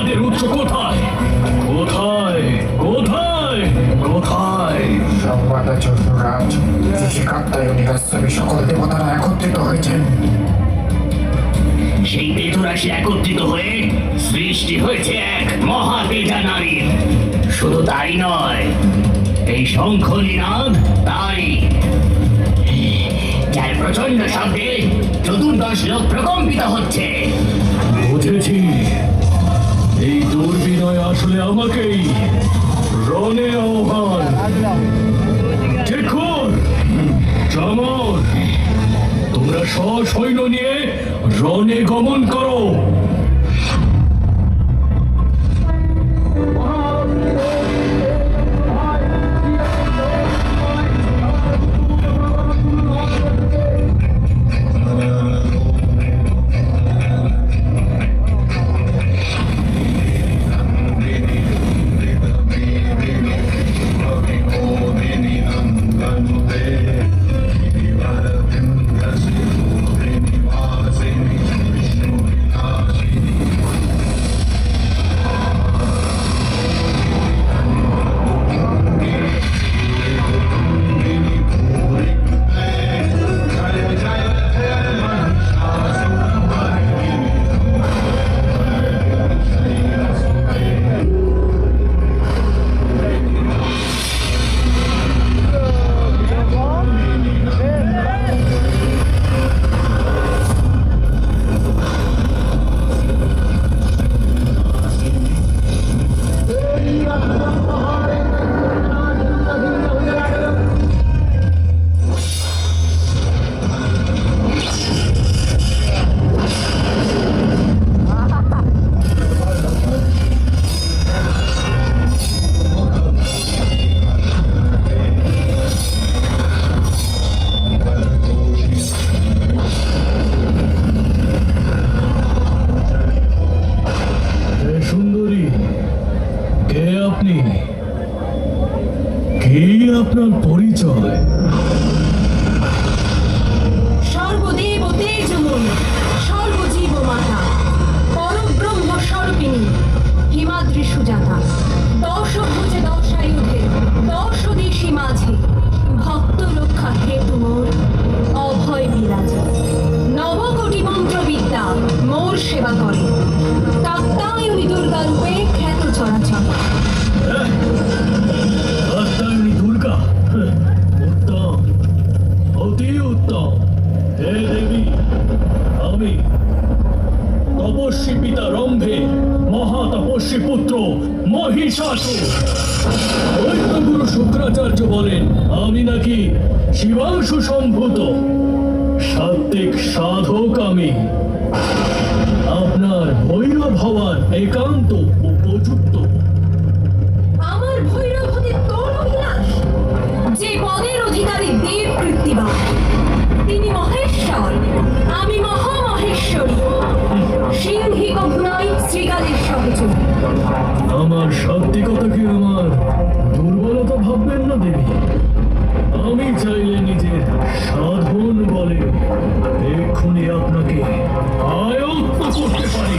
বিবাদের উৎস কোথায়? কোথায় কোথায় কোথায়? সংবাদ আছে রাজ, যে কাত্তায়নী রাজ্যে সকল দেবতারা একত্রিত হয়েছেন। সেই বেদরাশি একত্রিত হয়ে সৃষ্টি হয়েছে এক মহাতেজা নারীর। শুধু তাই নয়, এই শঙ্খ নিনাদ তাই, যার প্রচন্ড শব্দে চতুর্দশ লোক প্রকম্পিত হচ্ছে। বুঝেছি, এই দুর্বিনয় আসলে আমাকেই রণে আহ্বান। শেখর, চামর, তোমরা সৈন্য নিয়ে রণে গমন করো। আপনার পরিচয়? সর্বদেব তেজময়ী, সর্বজীব মাতা, পরব্রহ্ম স্বরূপিণী, হিমাদ্রি সুজাতা, দশভুজে দশায়ুধে, দশ দিশি মাঝে, ভক্ত রক্ষা হেতু মোর অভয় বিরাজে। নবকোটি মন্ত্রবিদ্যা মোর সেবা করে, কাত্যায়নী দুর্গা রূপে খ্যাত চরাচর। কাত্যায়নী দুর্গা? উত্তম, অতি উত্তম। হে দেবী, আমি তপস্বী পিতা রম্ভে মহা তপস্বী পুত্র মহিষাসুর। দৈত্যগুরু শুক্রাচার্য বলেন আমি নাকি শিবাংশু সম্ভূত সাত্ত্বিক সাধক। আমি আপনার ভৈরব হওয়ার একান্ত উপযুক্ত। আমার ভৈরব হতে তোর অভিলাষ? যে পদের অধিকারী দেব কৃত্তিবান, তিনি মহেশ্বর, আমি মহামহেশ্বরী। সিংহী কখনোই শ্রীকালের সহযোগী। আমার সাত্ত্বিকতাকে আমার দুর্বলতা ভাববেন না দেবী। আমি চাইলে নিজের সাধন বলে এক্ষুনি আপনাকে আয়ত্ত করতে পারি।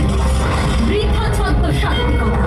বৃথা ছদ্ম সাত্ত্বিকতা,